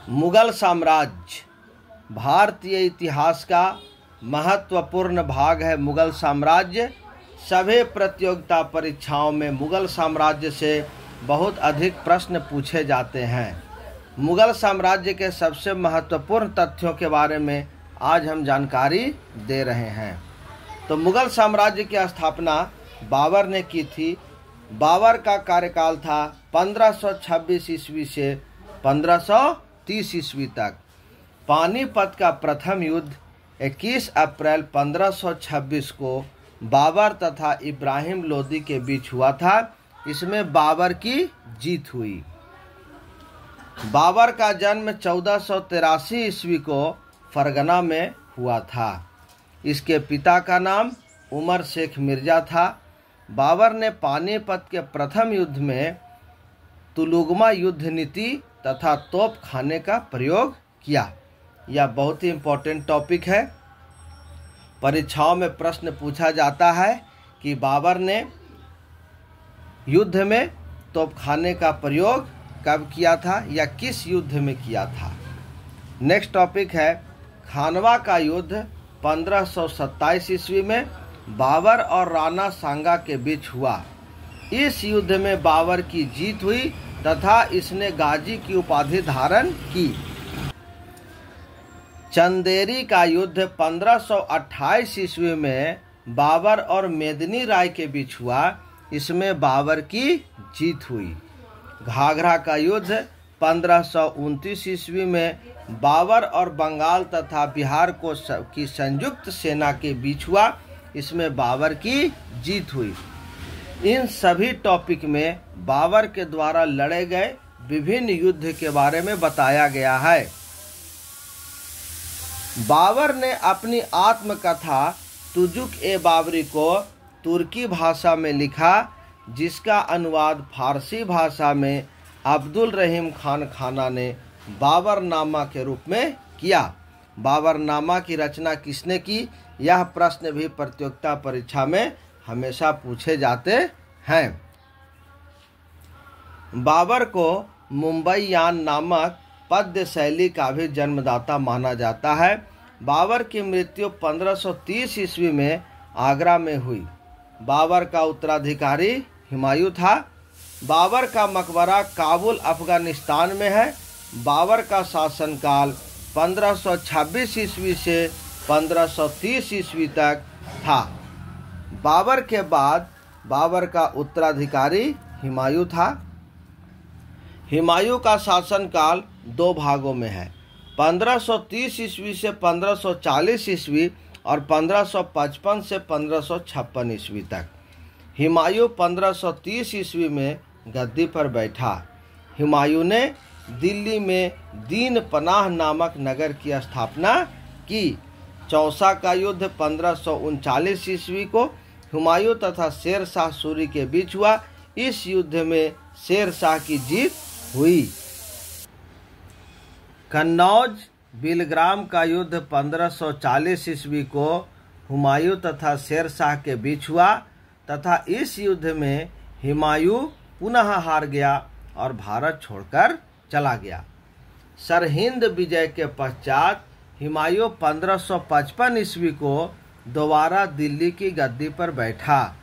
मुगल साम्राज्य भारतीय इतिहास का महत्वपूर्ण भाग है। मुगल साम्राज्य सभी प्रतियोगिता परीक्षाओं में मुगल साम्राज्य से बहुत अधिक प्रश्न पूछे जाते हैं। मुगल साम्राज्य के सबसे महत्वपूर्ण तथ्यों के बारे में आज हम जानकारी दे रहे हैं। तो मुगल साम्राज्य की स्थापना बाबर ने की थी। बाबर का कार्यकाल था 1526 ईस्वी से 1530 ईस्वी तक। पानीपत का प्रथम युद्ध 21 अप्रैल 1526 को बाबर तथा इब्राहिम लोदी के बीच हुआ था। इसमें बाबर की जीत हुई। बाबर का जन्म 1483 ईस्वी को फरगना में हुआ था। इसके पिता का नाम उमर शेख मिर्जा था। बाबर ने पानीपत के प्रथम युद्ध में तुलुगमा युद्ध नीति तथा तोप खाने का प्रयोग किया। यह बहुत ही इम्पोर्टेंट टॉपिक है। परीक्षाओं में प्रश्न पूछा जाता है कि बाबर ने युद्ध में तोप खाने का प्रयोग कब किया था या किस युद्ध में किया था। नेक्स्ट टॉपिक है खानवा का युद्ध 1527 ईस्वी में बाबर और राणा सांगा के बीच हुआ। इस युद्ध में बाबर की जीत हुई तथा इसने गाजी की उपाधि धारण की। चंदेरी का युद्ध 1528 ईस्वी में बाबर और मेदिनी राय के बीच हुआ। इसमें बाबर की जीत हुई। घाघरा का युद्ध 1529 ईस्वी में बाबर और बंगाल तथा बिहार की संयुक्त सेना के बीच हुआ। इसमें बाबर की जीत हुई। इन सभी टॉपिक में बाबर के द्वारा लड़े गए विभिन्न युद्ध के बारे में बताया गया है। बाबर ने अपनी आत्मकथा तुजुक-ए-बाबरी को तुर्की भाषा में लिखा, जिसका अनुवाद फारसी भाषा में अब्दुल रहीम खान खाना ने बाबरनामा के रूप में किया। बाबरनामा की रचना किसने की? यह प्रश्न भी प्रतियोगिता परीक्षा में हमेशा पूछे जाते हैं। बाबर को मुंबईयान नामक पद्य शैली का भी जन्मदाता माना जाता है। बाबर की मृत्यु 1530 ईस्वी में आगरा में हुई। बाबर का उत्तराधिकारी हुमायूं था। बाबर का मकबरा काबुल अफगानिस्तान में है। बाबर का शासनकाल 1526 ईस्वी से 1530 ईस्वी तक था। बाबर के बाद बाबर का उत्तराधिकारी हुमायूं था। हुमायूं का शासनकाल दो भागों में है, 1530 ईस्वी से 1540 ईस्वी और 1555 से 1556 ईस्वी तक। हुमायूं 1530 ईस्वी में गद्दी पर बैठा। हुमायूं ने दिल्ली में दीन पनाह नामक नगर की स्थापना की। चौसा का युद्ध 1539 ईस्वी को हुमायूं तथा शेर शाह सूरी के बीच हुआ। इस युद्ध में शेर शाह की जीत हुई। कन्नौज बिलग्राम का युद्ध 1540 ईस्वी को हुमायूं तथा शेर शाह के बीच हुआ तथा इस युद्ध में हुमायूं पुनः हार गया और भारत छोड़कर चला गया। सरहिंद विजय के पश्चात हुमायूं 1555 ईस्वी को दोबारा दिल्ली की गद्दी पर बैठा।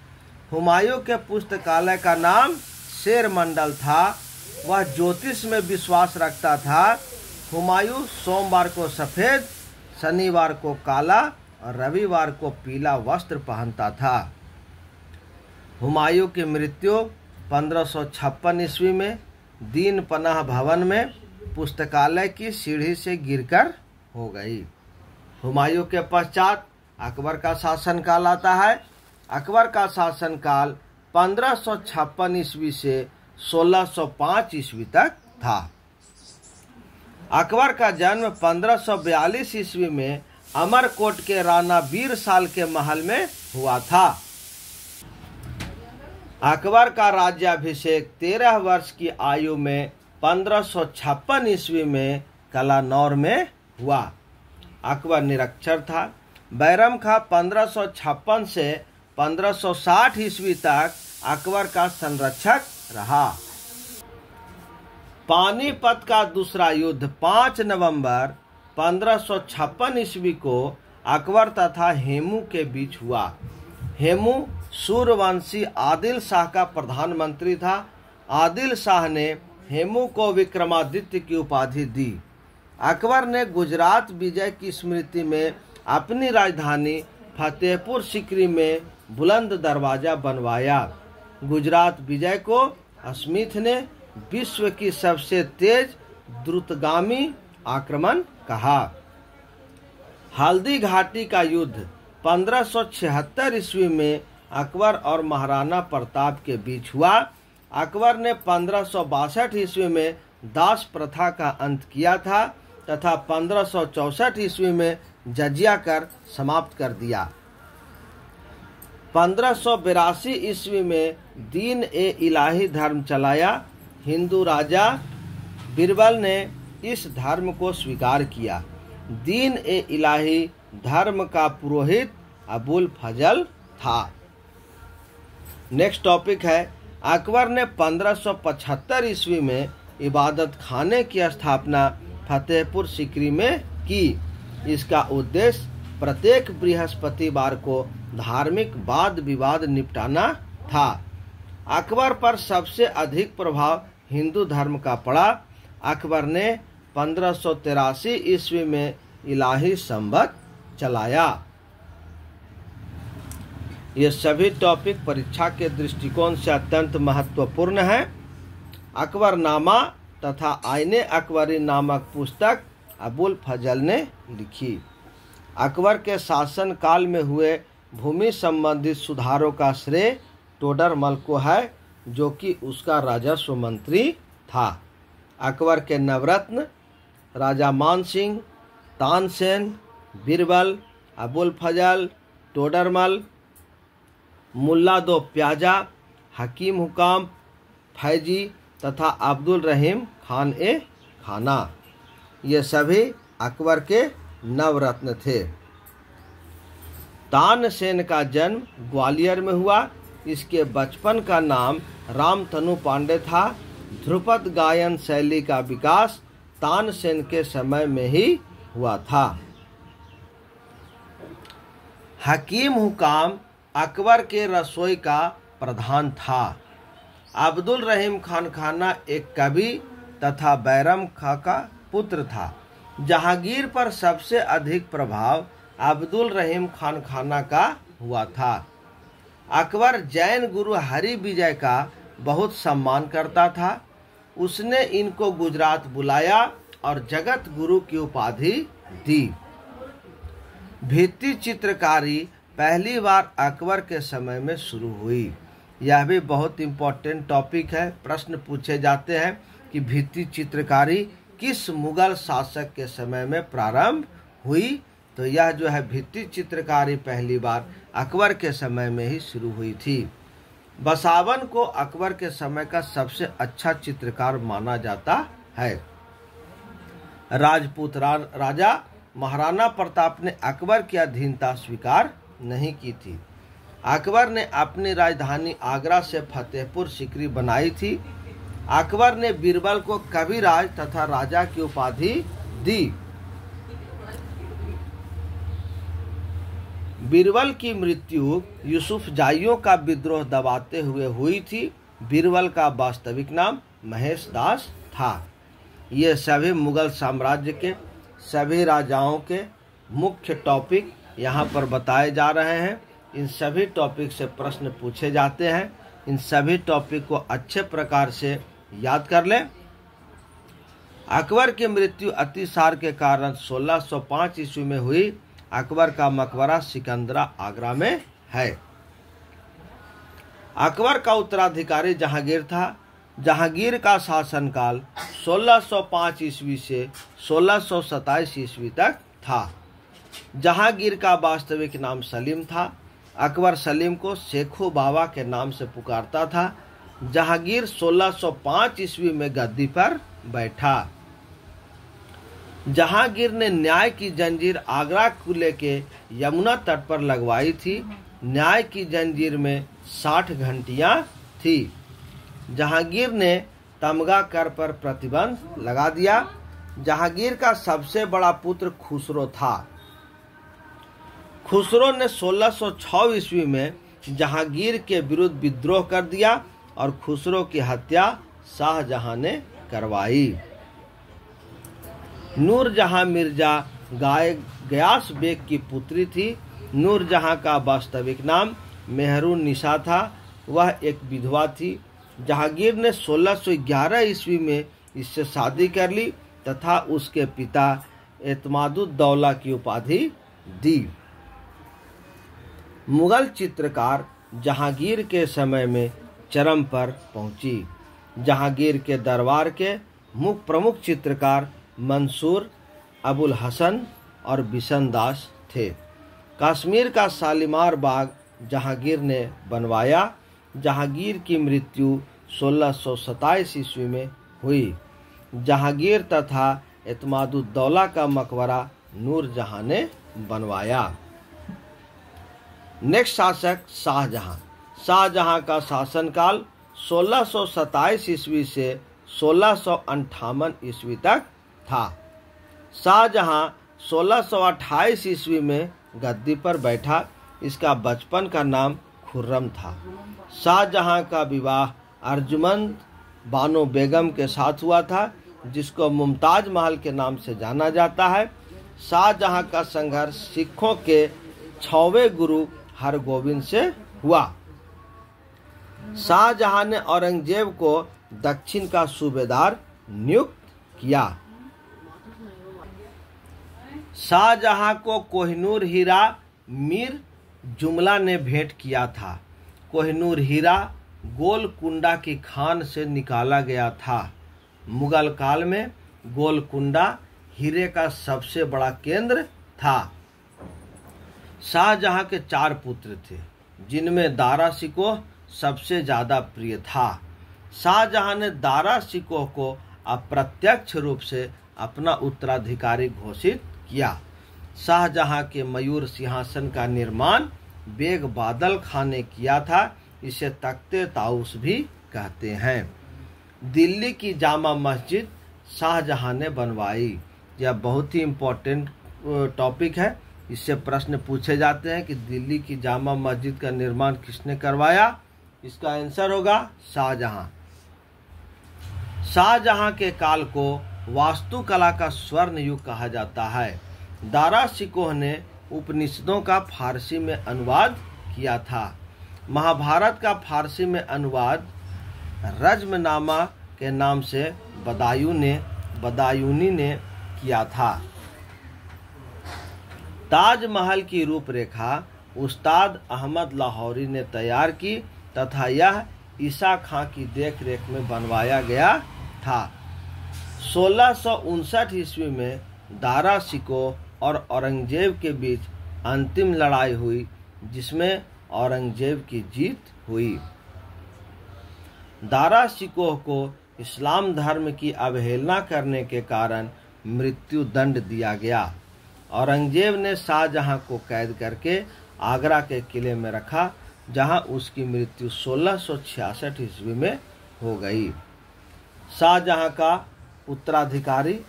हुमायूं के पुस्तकालय का नाम शेर मंडल था। वह ज्योतिष में विश्वास रखता था। हुमायूं सोमवार को सफ़ेद, शनिवार को काला और रविवार को पीला वस्त्र पहनता था। हुमायूं की मृत्यु 1556 ईस्वी में दीन पनाह भवन में पुस्तकालय की सीढ़ी से गिरकर हो गई। हुमायूं के पश्चात अकबर का शासनकाल आता है। अकबर का शासनकाल 1556 ईस्वी से 1605 ईस्वी तक था। अकबर का जन्म 1542 ईस्वी में अमरकोट के राणा बीरसाल के महल में हुआ था। अकबर का राज्याभिषेक 13 वर्ष की आयु में 1556 ईस्वी में कलानौर में हुआ। अकबर निरक्षर था। बैरम खां 1556 से 1560 ईस्वी तक अकबर का संरक्षक रहा। पानीपत का दूसरा युद्ध 5 नवंबर 1556 ईस्वी को अकबर तथा हेमू के बीच हुआ। हेमू सूर्यवंशी आदिल शाह का प्रधानमंत्री था। आदिल शाह ने हेमू को विक्रमादित्य की उपाधि दी। अकबर ने गुजरात विजय की स्मृति में अपनी राजधानी फतेहपुर सीकरी में बुलंद दरवाजा बनवाया। गुजरात विजय को स्मिथ ने विश्व की सबसे तेज द्रुतगामी आक्रमण कहा। हल्दी घाटी का युद्ध 1576 ईस्वी में अकबर और महाराणा प्रताप के बीच हुआ। अकबर ने 1562 ईस्वी में दास प्रथा का अंत किया था तथा 1564 ईस्वी में जजिया कर समाप्त कर दिया। 1582 ईस्वी में दीन ए इलाही धर्म चलाया। हिंदू राजा बीरबल ने इस धर्म को स्वीकार किया। दीन ए इलाही धर्म का पुरोहित अबुल फजल था। नेक्स्ट टॉपिक है, अकबर ने 1575 ईस्वी में इबादत खाने की स्थापना फतेहपुर सीकरी में की। इसका उद्देश्य प्रत्येक बृहस्पतिवार को धार्मिक वाद विवाद निपटाना था। अकबर पर सबसे अधिक प्रभाव हिंदू धर्म का पड़ा। अकबर ने 1583 ईस्वी में इलाही संवत चलाया। ये सभी टॉपिक परीक्षा के दृष्टिकोण से अत्यंत महत्वपूर्ण है। अकबरनामा तथा आईने अकबरी नामक पुस्तक अबुल फजल ने लिखी। अकबर के शासन काल में हुए भूमि संबंधित सुधारों का श्रेय टोडरमल को है, जो कि उसका राजस्व मंत्री था। अकबर के नवरत्न राजा मान सिंह, तानसेन, बीरबल, अबुल फजल, टोडरमल, मुल्ला दो प्याजा, हकीम हुकाम, फैजी तथा अब्दुल रहीम खान ए खाना, ये सभी अकबर के नवरत्न थे। तानसेन का जन्म ग्वालियर में हुआ। इसके बचपन का नाम रामतनु पांडे था। ध्रुपद गायन शैली का विकास तानसेन के समय में ही हुआ था। हकीम हुकाम अकबर के रसोई का प्रधान था। अब्दुल रहीम खान खाना एक कवि तथा बैरम खां का पुत्र था। जहांगीर पर सबसे अधिक प्रभाव अब्दुल रहीम खान खाना का हुआ था। अकबर जैन गुरु हरि विजय का बहुत सम्मान करता था। उसने इनको गुजरात बुलाया और जगत गुरु की उपाधि दी। भित्ति चित्रकारी पहली बार अकबर के समय में शुरू हुई। यह भी बहुत इम्पोर्टेंट टॉपिक है। प्रश्न पूछे जाते हैं कि भित्ति चित्रकारी किस मुगल शासक के समय में प्रारंभ हुई। तो यह जो है भित्ति चित्रकारी पहली बार अकबर के समय में ही शुरू हुई थी। बसावन को अकबर के समय का सबसे अच्छा चित्रकार माना जाता है। राजपूत राजा महाराणा प्रताप ने अकबर की अधीनता स्वीकार नहीं की थी। अकबर ने अपनी राजधानी आगरा से फतेहपुर सीकरी बनाई थी। अकबर ने बीरबल को कविराज तथा राजा की उपाधि दी। बीरबल की मृत्यु यूसुफजाइयों का विद्रोह दबाते हुए हुई थी। बीरबल का वास्तविक नाम महेश दास था। ये सभी मुगल साम्राज्य के सभी राजाओं के मुख्य टॉपिक यहाँ पर बताए जा रहे हैं। इन सभी टॉपिक से प्रश्न पूछे जाते हैं। इन सभी टॉपिक को अच्छे प्रकार से याद कर लें। अकबर की मृत्यु अतिसार के कारण 1605 ईस्वी में हुई। अकबर का मकबरा सिकंदरा आगरा में है। अकबर का उत्तराधिकारी जहांगीर था। जहांगीर का शासनकाल 1605 ईस्वी से 1627 ईस्वी तक था। जहांगीर का वास्तविक नाम सलीम था। अकबर सलीम को शेखो बाबा के नाम से पुकारता था। जहांगीर 1605 ईस्वी में गद्दी पर बैठा। जहांगीर ने न्याय की जंजीर आगरा किले के यमुना तट पर लगवाई थी। न्याय की जंजीर में 60 घंटियां थी। जहांगीर ने तमगा कर पर प्रतिबंध लगा दिया। जहांगीर का सबसे बड़ा पुत्र खुसरो था। खुसरो ने 1606 ईस्वी में जहांगीर के विरुद्ध विद्रोह कर दिया और खुसरो की हत्या शाहजहां ने करवाई। नूरजहां मिर्जा गयास बेग की पुत्री थी। नूरजहां का वास्तविक नाम मेहरुन्निसा था। वह एक विधवा थी। जहांगीर ने 1611 ईस्वी में इससे शादी कर ली तथा उसके पिता एतमादुद्दौला की उपाधि दी। मुगल चित्रकार जहांगीर के समय में चरम पर पहुंची। जहांगीर के दरबार के प्रमुख चित्रकार मंसूर, अबुल हसन और बिशन दास थे। कश्मीर का शालीमार बाग जहांगीर ने बनवाया। जहांगीर की मृत्यु 1627 ईस्वी में हुई। जहांगीर तथा एतमादुद्दौला का मकबरा नूरजहां ने बनवाया। नेक्स्ट शासक शाहजहां। शाहजहां का शासनकाल 1627 ईस्वी से 1658 ईस्वी तक था। शाहजहां 1628 ईस्वी में गद्दी पर बैठा। इसका बचपन का नाम खुर्रम था। शाहजहां का विवाह अर्जुमंद बानो बेगम के साथ हुआ था, जिसको मुमताज महल के नाम से जाना जाता है। शाहजहां का संघर्ष सिखों के 6वें गुरु हरगोविंद से हुआ। शाहजहां ने औरंगजेब को दक्षिण का सूबेदार नियुक्त किया। शाहजहां को कोहिनूर हीरा मीर जुमला ने भेंट किया था। कोहिनूर हीरा गोलकुंडा की खान से निकाला गया था। मुगल काल में गोलकुंडा हीरे का सबसे बड़ा केंद्र था। शाहजहां के 4 पुत्र थे, जिनमें दारा शिकोह सबसे ज्यादा प्रिय था। शाहजहां ने दारा शिकोह को अप्रत्यक्ष रूप से अपना उत्तराधिकारी घोषित किया। शाहजहां के मयूर सिंहासन का निर्माण बेग बादल खां ने किया था। इसे तख्ते ताउस भी कहते हैं। दिल्ली की जामा मस्जिद शाहजहां ने बनवाई। यह बहुत ही इम्पोर्टेंट टॉपिक है। इससे प्रश्न पूछे जाते हैं कि दिल्ली की जामा मस्जिद का निर्माण किसने करवाया। इसका आंसर होगा शाहजहां। शाहजहां के काल को वास्तुकला का स्वर्ण युग कहा जाता है। दारा शिकोह ने उपनिषदों का फारसी में अनुवाद किया था। महाभारत का फारसी में अनुवाद रज्मनामा के नाम से बदायूनी ने किया था। ताजमहल की रूपरेखा उस्ताद अहमद लाहौरी ने तैयार की तथा यह ईसा खां की देखरेख में बनवाया गया था। 1659 ईस्वी में दारा शिकोह और औरंगजेब के बीच अंतिम लड़ाई हुई, जिसमें औरंगजेब की जीत हुई। दारा शिकोह को इस्लाम धर्म की अवहेलना करने के कारण मृत्यु दंड दिया गया। औरंगजेब ने शाहजहां को कैद करके आगरा के किले में रखा, जहां उसकी मृत्यु 1666 ईस्वी में हो गई। शाहजहां का उत्तराधिकारी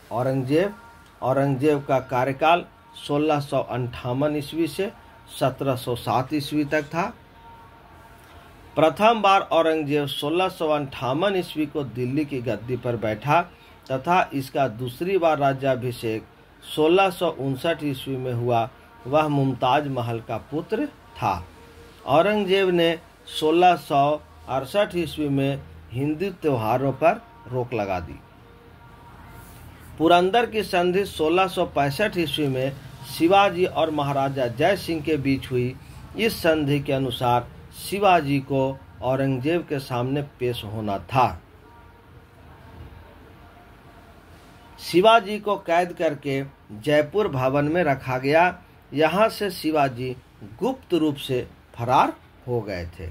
औरंगजेब का कार्यकाल 1658 ईस्वी से 1707 ईस्वी तक था। प्रथम बार औरंगजेब 1658 ईस्वी को दिल्ली की गद्दी पर बैठा तथा इसका दूसरी बार राज्याभिषेक 1659 ईस्वी में हुआ। वह मुमताज महल का पुत्र था। औरंगजेब ने 1668 ईस्वी में हिंदू त्योहारों पर रोक लगा दी। पुरंदर की संधि 1665 ईस्वी में शिवाजी और महाराजा जय सिंह के बीच हुई। इस संधि के अनुसार शिवाजी को औरंगजेब के सामने पेश होना था। शिवाजी को कैद करके जयपुर भवन में रखा गया। यहाँ से शिवाजी गुप्त रूप से फरार हो गए थे।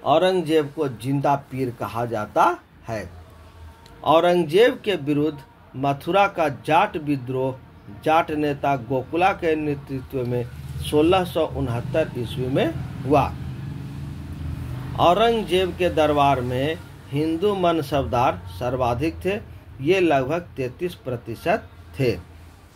औरंगजेब को जिंदा पीर कहा जाता है। औरंगजेब के विरुद्ध मथुरा का जाट विद्रोह जाट नेता गोकुला के नेतृत्व में 1669 ईस्वी में हुआ। औरंगजेब के दरबार में हिंदू मनसबदार सर्वाधिक थे, ये लगभग 33% थे।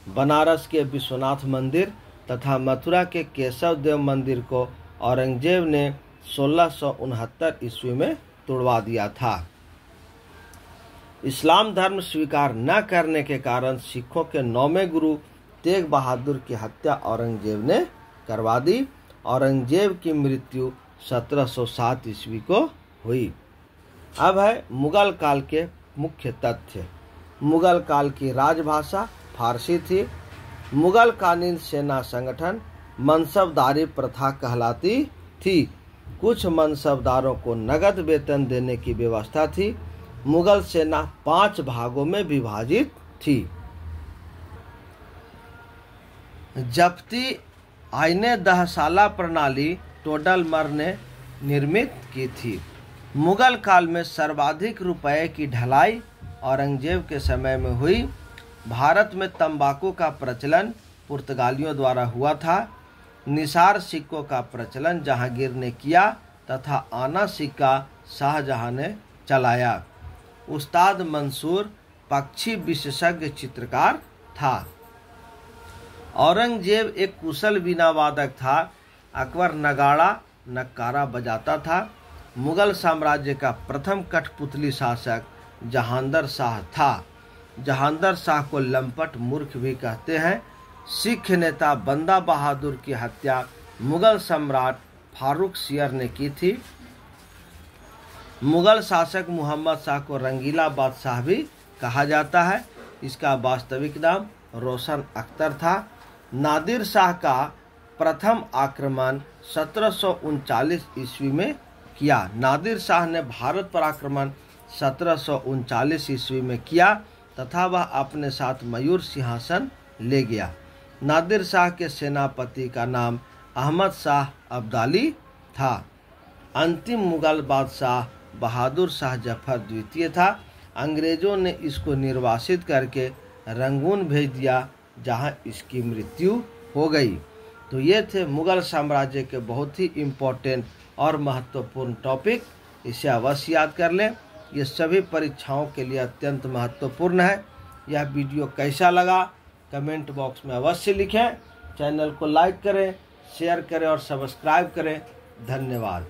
बनारस के विश्वनाथ मंदिर तथा मथुरा के केशव देव मंदिर को औरंगजेब ने 1669 ईस्वी में तुड़वा दिया था। इस्लाम धर्म स्वीकार न करने के कारण सिखों के 9वें गुरु तेग बहादुर की हत्या औरंगजेब ने करवा दी। औरंगजेब की मृत्यु 1707 ईस्वी को हुई। अब है मुगल काल के मुख्य तथ्य। मुगल काल की राजभाषा फारसी थी। मुगल कालीन सेना संगठन मनसबदारी प्रथा कहलाती थी। कुछ मनसबदारों को नगद वेतन देने की व्यवस्था थी। मुगल सेना 5 भागों में विभाजित थी। जब्ती आईने दहसाला प्रणाली टोडरमल ने निर्मित की थी। मुगल काल में सर्वाधिक रुपए की ढलाई औरंगजेब के समय में हुई। भारत में तंबाकू का प्रचलन पुर्तगालियों द्वारा हुआ था। निसार सिक्कों का प्रचलन जहांगीर ने किया तथा आना सिक्का शाहजहां ने चलाया। उस्ताद मंसूर पक्षी विशेषज्ञ चित्रकार था। औरंगजेब एक कुशल वीणा वादक था। अकबर नगाड़ा नक्कारा बजाता था। मुगल साम्राज्य का प्रथम कठपुतली शासक जहांगीर शाह था। जहांगीर शाह को लंपट मूर्ख भी कहते हैं। सिख नेता बंदा बहादुर की हत्या मुगल सम्राट फारूक सियर ने की थी। मुगल शासक मोहम्मद शाह को रंगीला बादशाह भी कहा जाता है। इसका वास्तविक नाम रोशन अख्तर था। नादिर शाह का प्रथम आक्रमण 1739 ईस्वी में किया। नादिर शाह ने भारत पर आक्रमण 1739 ईस्वी में किया तथा वह अपने साथ मयूर सिंहासन ले गया। नादिर शाह के सेनापति का नाम अहमद शाह अब्दाली था। अंतिम मुगल बादशाह बहादुर शाह जफर द्वितीय था। अंग्रेजों ने इसको निर्वासित करके रंगून भेज दिया, जहां इसकी मृत्यु हो गई। तो ये थे मुगल साम्राज्य के बहुत ही इम्पोर्टेंट और महत्वपूर्ण टॉपिक। इसे अवश्य याद कर लें। ये सभी परीक्षाओं के लिए अत्यंत महत्वपूर्ण है। यह वीडियो कैसा लगा कमेंट बॉक्स में अवश्य लिखें। चैनल को लाइक करें, शेयर करें और सब्सक्राइब करें। धन्यवाद।